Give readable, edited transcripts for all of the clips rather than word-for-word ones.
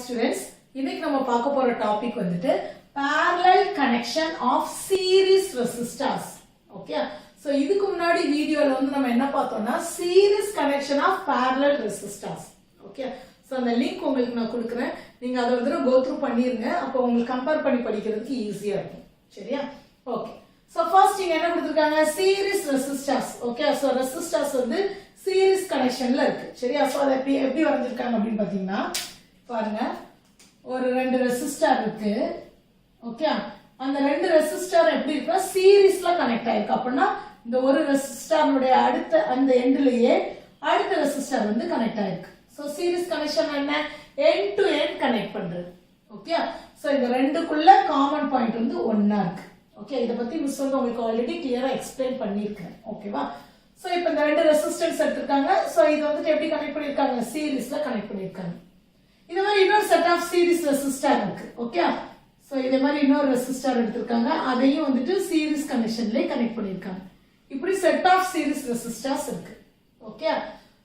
students, இன்னைக்கு நம்ம பார்க்க போற டாபிக் வந்துட்டு parallel connection of series resistors. Okay, so இதுக்கு முன்னாடி வீடியோல வந்து நம்ம என்ன பார்த்தோம்னா series connection of parallel resistors. Okay, so அந்த லிங்க் உங்களுக்கு நான் கொடுக்கிறேன், நீங்க அதை வந்து go through பண்ணிருங்க, அப்போ உங்களுக்கு கம்பேர் பண்ணி படிக்கிறதுக்கு ஈஸியா இருக்கும். சரியா? ஓகே, so first இங்க என்ன கொடுத்திருக்காங்க, series resistors. Okay, so resistors வந்து சீரிஸ் கனெக்ஷன்ல இருக்கு. சரியா? சோ அத எப்படி வரைஞ்சிருக்காங்க அப்படினு பாத்தீங்கன்னா பாருங்க, ஒரு ரெண்டு ரெசிஸ்டர் இருக்கு. ஓகே, அந்த ரெண்டு ரெசிஸ்டர் எப்படி இருக்குன்னா சீரிஸ்ல கனெக்ட் ஆயிருக்கு. அப்படினா இந்த ஒரு ரெசிஸ்டரோட அடுத்த அந்த எண்ட்லயே அடுத்த ரெசிஸ்டர் வந்து கனெக்ட் ஆயிருக்கு. சோ சீரிஸ் கனெக்ஷன் என்ன, எண்ட் டு எண்ட் கனெக்ட் பண்றது. ஓகே, சோ இந்த ரெண்டுக்குள்ள காமன் பாயிண்ட் வந்து ஒண்ணா இருக்கு. ஓகே, இத பத்தி மிஸ் வந்து உங்களுக்கு ஆல்ரெடி கிளியரா எக்ஸ்பிளைன் பண்ணிருக்கேன். ஓகேவா? சோ இப்போ இந்த ரெண்டு ரெசிஸ்டன்ஸ் எடுத்துட்டாங்க. சோ இது வந்து எப்படி கனெக்ட் பண்ணிருக்காங்க, சீரிஸ்ல கனெக்ட் பண்ணிருக்காங்க. இந்த மாதிரி இன்னொரு செட் ஆஃப் சீரிஸ் ரெசிஸ்டர் இருக்கு. ஓகே, சோ இதே மாதிரி இன்னொரு ரெசிஸ்டர் எடுத்துட்டாங்க, அதையும் வந்துட்டு சீரிஸ் கனெக்ஷன்லயே கனெக்ட் பண்ணிருக்காங்க. இப்படி செட் ஆஃப் சீரிஸ் ரெசிஸ்டர்ஸ் இருக்கு. ஓகே,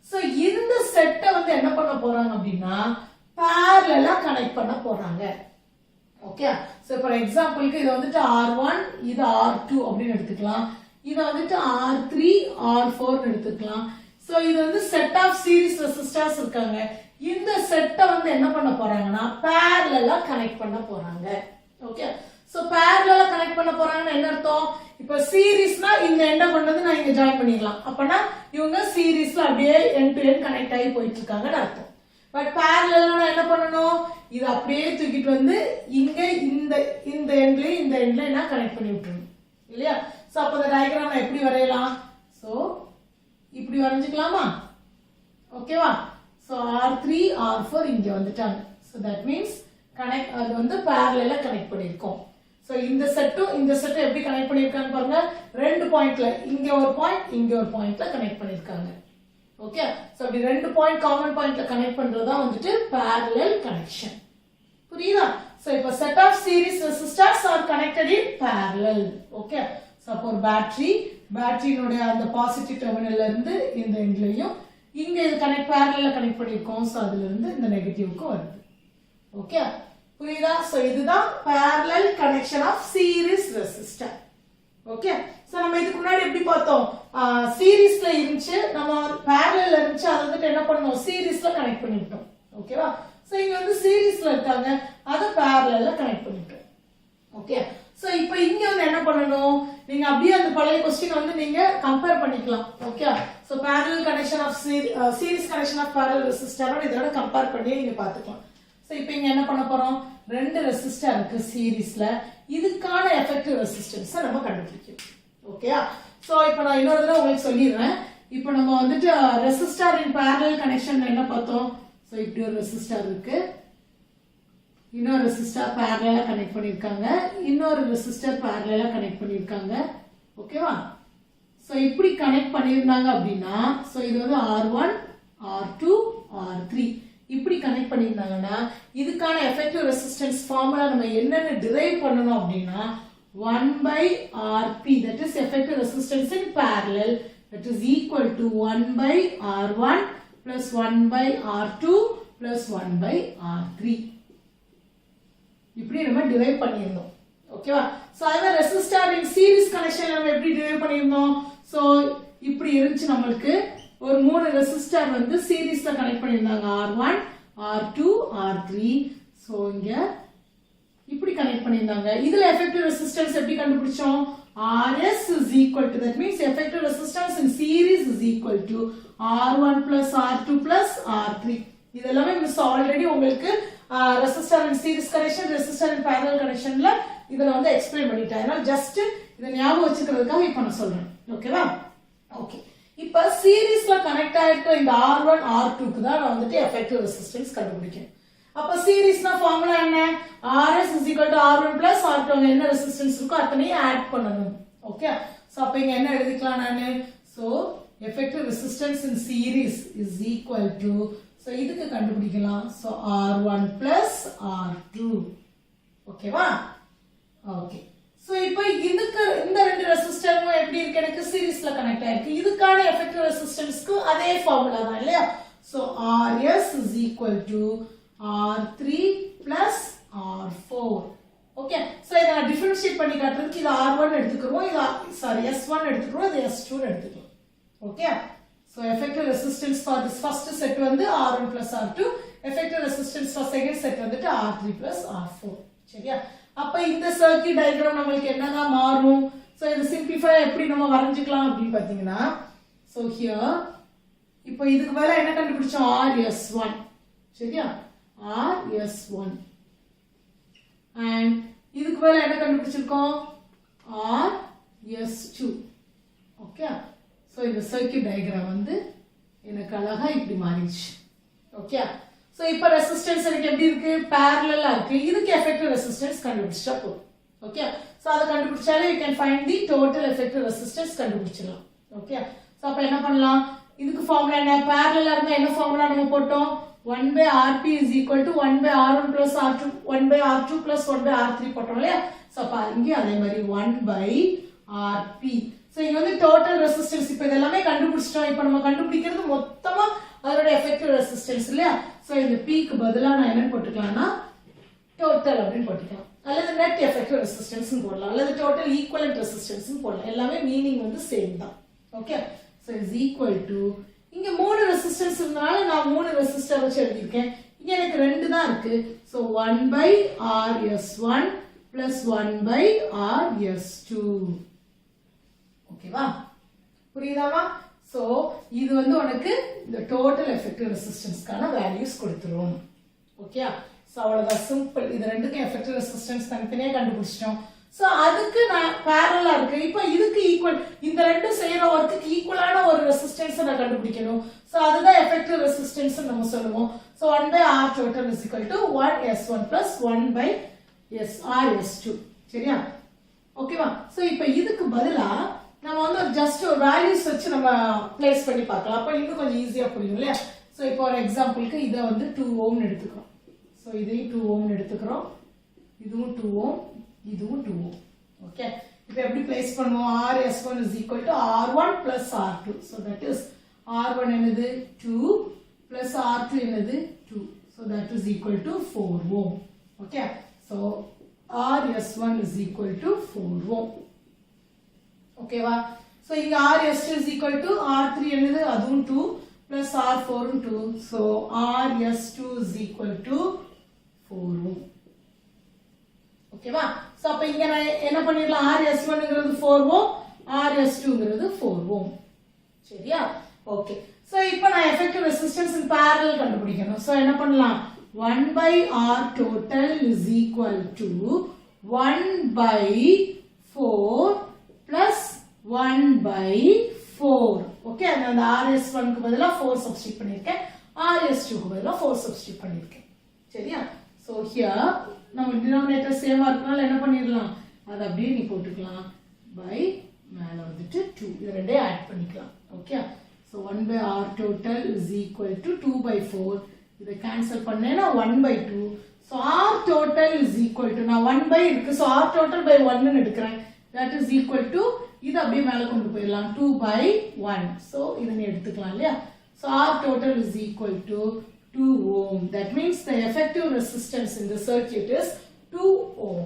சோ இந்த செட்டை வந்து என்ன பண்ண போறாங்க அப்படின்னா parallel-ஆ கனெக்ட் பண்ண போறாங்க. ஓகே, சோ ஃபார் எக்ஸாம்பிளுக்கு இது வந்துட்டு R1, இது R2 அப்படின்னு எடுத்துக்கலாம். இது வந்துட்டு R3, R4 எடுத்துக்கலாம். சோ இது வந்து செட் ஆஃப் சீரிஸ் ரெசிஸ்டர்ஸ் இருக்காங்க. இந்த செட்டை வந்து என்ன பண்ண போறாங்கன்னா parallel-ஆ கனெக்ட் பண்ண போறாங்க. ஓகே, சோ parallel-ஆ கனெக்ட் பண்ண போறாங்கன்னா என்ன அர்த்தம், இப்போ சீரிஸ்னா இந்த எண்ட கொண்டு வந்து நான் இங்க ஜாயின் பண்ணிடலாம். அப்பனா இவங்க சீரிஸ்ல அப்படியே எண்ட் டு எண்ட் கனெக்ட் ஆகி போயிட்டு இருக்காங்கன்னு அர்த்தம். பட் parallel-ஆ என்ன பண்ணணும், இது அப்படியே தூக்கிட்டு வந்து இங்க இந்த எண்ட்லயும் இந்த எண்ட்லயும் நான் கனெக்ட் பண்ணி விட்டுறணும் இல்லையா? சோ அப்ப இந்த டயகிராம் நான் எப்படி வரையலாம், சோ இப்படி வரைஞ்சுக்கலாமா? ஓகேவா? சோ R3 R4 இங்க வந்துட்டாங்க. சோ தட் மீன்ஸ் கனெக்ட் அது வந்து parallel-ஆ கனெக்ட் பண்ணிருக்கோம். சோ இந்த செட்டும் இந்த செட்டும் எப்படி கனெக்ட் பண்ணிருக்காங்க பாருங்க, ரெண்டு பாயிண்ட்ல இங்க ஒரு பாயிண்ட் இங்க ஒரு பாயிண்ட்ல கனெக்ட் பண்ணிருக்காங்க. ஓகே, சோ அப்படி ரெண்டு பாயிண்ட் காமன் பாயிண்ட்ல கனெக்ட் பண்றதா வந்துட்டு parallel connection. புரியுதா? சோ இப்போ set of series resistors are connected in parallel. Okay, so அப்போ ஒரு பேட்டரியோட அந்த பாசிட்டிவ் டெர்மினல்ல இருந்து இந்த எண்ட்லயும் இங்க இது கனெக்ட் parallel-ஆ கனெக்ட் பண்ணிருக்கோம். சோ அதுல இருந்து இந்த நெகட்டிவ்க்கு வருது. ஓகே, புரியுதா? சோ இதுதான் parallel connection of series resistor. Okay, so நம்ம இதுக்கு முன்னாடி எப்படி பார்த்தோம், சீரிஸ்ல இருந்துச்சு, நம்ம parallel இருந்துச்சு, அத வந்து என்ன பண்ணோம், சீரிஸ்ல கனெக்ட் பண்ணிட்டோம். ஓகேவா? சோ இங்க வந்து சீரிஸ்ல இருக்காங்க, அத parallel-ஆ கனெக்ட் பண்ணிட்டோம். ஓகே, சோ இப்போ இங்க வந்து என்ன பண்ணணும், நீங்க அப்படியே அந்த பழைய क्वेश्चन வந்து நீங்க கம்பேர் பண்ணிக்கலாம். Okay, so parallel connection of series connection of parallel resistor இதோட கம்பேர் பண்ணி நீங்க பாத்துக்கலாம். சோ இப்போ இங்க என்ன பண்ண போறோம், ரெண்டு ரெசிஸ்டர் இருக்கு சீரிஸ்ல, இதுக்கான எஃபெக்டிவ் ரெசிஸ்டன்ஸ் நம்ம கண்டுபிடிக்கணும். ஓகே, சோ இப்போ நான் இன்னொரு தடவை உங்களுக்கு சொல்லிடுறேன். இப்போ நம்ம வந்துட்டு ரெசிஸ்டர் இன் parallel கனெக்ஷன் என்ன பார்த்தோம், சோ இப்படி ஒரு ரெசிஸ்டர் இருக்கு, இன்னொரு ரெசிஸ்டர் parallel-ஆ கனெக்ட் பண்ணிருக்காங்க, இன்னொரு ரெசிஸ்டர் parallel-ஆ கனெக்ட் பண்ணிருக்காங்க. ஓகேவா? சோ இப்படி கனெக்ட் பண்ணிருந்தாங்க அப்படின்னா சோ இது வந்து R1 R2 R3 இப்படி கனெக்ட் பண்ணிருந்தாங்கன்னா இதுக்கான எஃபெக்டிவ் ரெசிஸ்டன்ஸ் ஃபார்முலா நம்ம என்னன்னு டிரைவ் பண்ணனும் அப்படின்னா 1/Rp, that is effective resistance in parallel, that is equal to 1/R1 plus 1/R2 plus 1/R3. இப்படி நம்ம டிரைவ் பண்ணிருந்தோம். ஓகேவா? சோ அதே ரெசிஸ்டர் இன் சீரிஸ் கனெக்ஷன் நம்ம எப்படி டிரைவ் பண்ணிருந்தோம், சோ இப்படி இருந்துச்சு, நம்மளுக்கு ஒரு மூணு ரெசிஸ்டர் வந்து சீரிஸ்ல கனெக்ட் பண்ணிருந்தாங்க, R1 R2 R3. சோ இங்க இப்படி கனெக்ட் பண்ணிருந்தாங்க. இதுல எஃபெக்டிவ் ரெசிஸ்டன்ஸ் எப்படி கண்டுபிடிச்சோம், Rs is equal to, that means effective resistance in series is equal to R1 plus R2 plus R3. இதெல்லாமே மிஸ் ஆல்ரெடி உங்களுக்கு resistor in series connection, resistor in parallel கனெக்ஷன்ல இதெல்லாம் வந்து எக்ஸ்பிளைன் பண்ணிட்டேன். அதனால ஜஸ்ட் இத ஞாபகம் வச்சுக்கிறதுக்காக இப்ப நான் சொல்றேன். ஓகேவா? ஓகே, இப்ப சீரிஸ்ல கனெக்ட் ஆயிருக்க இந்த R1 R2க்கு தான் நான் வந்துட்டு எஃபெக்டிவ் ரெசிஸ்டன்ஸ் கண்டுபிடிக்கணும். அப்ப சீரிஸ்னா ஃபார்முலா என்ன, Rs is equal to R1 plus R2, என்ன ரெசிஸ்டன்ஸ் இருக்கோ அத்தனையும் ஆட் பண்ணணும். ஓகே, சோ அப்ப இங்க என்ன எழுதிக்கலாம் நானு, so effective resistance in series is equal to, so இதுக்கு கண்டுபிடிக்கலாம், சோ R1 plus R2. ஓகேவா? ஓகே, சோ இப்போ இதுக்கு இந்த ரெண்டு ரெசிஸ்டரும் எப்படி இருக்கு, எனக்கு சீரிஸ்ல கனெக்ட் ஆயிருக்கு, இதுக்கான எஃபெக்டிவ் ரெசிஸ்டன்ஸ்க்கு அதே ஃபார்முலா தான் இல்லையா? So Rs is equal to R3 plus R4. Okay, so இதை நான் டிஃபரன்ஷியேட் பண்ணி காட்டுறதுக்கு இது R1 எடுத்துக்கிறோம், இது S1 எடுத்துக்கிறோம், இது S2 எடுத்துக்கிறோம். Okay, so effective resistance for this first set வந்து R1 plus R2, effective resistance for second set வந்துட்டு R3 plus R4. சரியா? அப்ப இந்த சர்க்யூட் டயகிராம் நமக்கு என்னதான் மாறும்? So இது சிம்பிளிஃபை எப்படி நம்ம வரைஞ்சிக்கலாம் அப்படின்னு பாத்தீங்கன்னா, so here இப்போ இதுக்கு பதிலா என்ன கண்டுபிடிச்சோம்? RS1. சரியா? RS1. and இதுக்கு பதிலா என்ன கண்டுபிடிச்சிருக்கோம்? RS2. ஓகே, சோ இந்த சர்க்யூட் டயகிராம் வந்து எனக்கு அழகா இப்படி மாறிடுச்சு. ஓகே, சோ இப்போ ரெசிஸ்டன்ஸ் எனக்கு எப்படி இருக்கு? parallel-ஆ இருக்கு. இதுக்கு எஃபெக்டிவ் ரெசிஸ்டன்ஸ் கண்டுபிடிச்சா போதும். ஓகே, சோ அத கண்டுபிடிச்சாலே you can find the total effective resistance கண்டுபிடிச்சிடலாம். ஓகே, சோ அப்ப என்ன பண்ணலாம்? இதுக்கு ஃபார்முலா என்ன? parallel-ஆ இருந்தா என்ன ஃபார்முலா நம்ம போட்டோம்? 1 by Rp is equal to 1 by R1 plus R2, 1 by R2 plus 1 by R3 போட்டோம் இல்லையா? சோ அப்ப இங்க அதே மாதிரி 1 by Rp. சோ இங்க வந்து total resistance இப்போ இதெல்லாமே கண்டுபிடிச்சிட்டோம். இப்போ நம்ம கண்டுபிடிக்கிறது மொத்தமா அதோட effective resistance இல்லையா? சோ இந்த P க்கு பதிலா நான் என்ன போட்டுக்கலாம்னா total அப்படினு போட்டுக்கலாம். அல்லது net effective resistance னு போடலாம். அல்லது total equivalent resistance னு போடலாம். எல்லாமே மீனிங் வந்து சேம் தான். Okay, so is equal to இங்க மூணு ரெசிஸ்டன்ஸ் இருந்தால நான் மூணு ரெசிஸ்டர் வச்சு எழுதிருக்கேன். இங்க எனக்கு ரெண்டு தான் இருக்கு. So 1 by RS1 plus 1 by RS2. ஓகேவா? புரியுதாமா? சோ இது வந்து உனக்கு இந்த டோட்டல் எஃபெக்டிவ் ரெசிஸ்டன்ஸ்க்கான வேல்யூஸ் கொடுத்துரும். ஓகே, சோ அவ்வளவுதான், சிம்பிள். இது ரெண்டுக்கும் எஃபெக்டிவ் ரெசிஸ்டன்ஸ் தனித்தனியா கண்டுபிடிச்சிட்டோம். சோ அதுக்கு நான் parallel-ஆ இருக்கு. இப்போ இதுக்கு ஈக்குவல், இந்த ரெண்டும் செய்யற ஒர்க்குக்கு ஈக்குவலான ஒரு ரெசிஸ்டன்ஸ் நான் கண்டுபிடிக்கணும். சோ அதுதான் எஃபெக்டிவ் ரெசிஸ்டன்ஸ் நம்ம சொல்லுவோம். So 1 by R total is equal to 1 S1 plus 1 by RS2. சரியா? ஓகேவா? சோ இப்போ இதுக்கு பதிலா நம்ம வந்து ஜஸ்ட் ஒரு வேல்யூஸ் வச்சு நம்ம பிளேஸ் பண்ணி பார்க்கலாம். அப்ப இன்னும் கொஞ்சம் ஈஸியா புரியும் இல்லையா? சோ இப்போ ஒரு எக்ஸாம்பிளுக்கு இதை வந்து 2 ohm எடுத்துக்கிறோம். சோ இதையும் 2 ohm எடுத்துக்கிறோம், இதுவும் 2 ohm, இதுவும் 2 ohm. ஓகே, இப்போ எப்படி பிளேஸ் பண்ணுவோம்? RS1 is equal to R1 plus R2. So that is R1 என்னது 2 plus R2 என்னது 2. So that is equal to 4 ohm. Okay, so RS1 is equal to 4 ohm. Okay வா? So இங்க RS2 is equal to R3 என்னது அதுவும் 2 plus R4 2. So RS2 is equal to 4 ohm. ஓகேவா? So அப்ப இங்க நான் என்ன பண்ணிரலாம்? RS1ங்கிறது 4 ohm, RS2ங்கிறது 4 ohm. சரியா? ஓகே, சோ இப்போ நான் எஃபெக்டிவ் ரெசிஸ்டன்ஸ் இன் parallel கண்டுபிடிக்கணும். சோ என்ன பண்ணலாம்? 1 by R total is equal to 1 by 4 plus 1 by 4. Okay, அந்த RS1 க்கு பதிலா 4 சப்ஸ்டிட்யூட் பண்ணிருக்கேன், RS2 க்கு பதிலா 4 சப்ஸ்டிட்யூட் பண்ணிருக்கேன். சரியா? சோ ஹியர் நம்ம டினாமினேட்டர் சேமா இருக்கனால என்ன பண்ணிரலாம்? அது அப்படியே நீ போட்டுக்கலாம், பை மேல வந்துட்டு 2, இது ரெண்டே ஆட் பண்ணிக்கலாம். Okay, so 1 by R total is equal to 2 by 4. இதை கேன்சல் பண்ணேனா 1 by 2. So R total is equal to, நான் 1 by இருக்கு, சோ R total by 1 ன்னு எடுக்கிறேன். that is equal to, இது அப்படியே மேல கொண்டு போயிரலாம், 2 by 1. சோ இத நீ எடுத்துக்கலாம் இல்லையா? So R total is equal to 2 ohm. That means the effective resistance in the circuit is 2 ohm.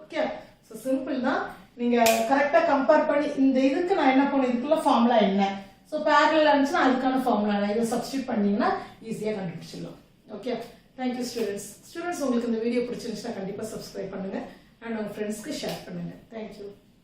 Okay, so simple தான். நீங்க கரெக்ட்டா கம்பேர் பண்ணி இந்த இதுக்கு நான் என்ன பண்ணேன், இதுக்குள்ள ஃபார்முலா என்ன, சோ parallel இருந்துச்சுனா அதுக்கான ஃபார்முலா நான் இத சப்ஸ்டிட்யூட் பண்ணீங்கன்னா ஈஸியா கண்டுபிடிச்சிடலாம். Okay, thank you students. Students உங்களுக்கு இந்த வீடியோ பிடிச்சிருந்துச்சுனா கண்டிப்பா subscribe பண்ணுங்க and உங்க friends க்கு ஷேர் பண்ணுங்க. Thank you.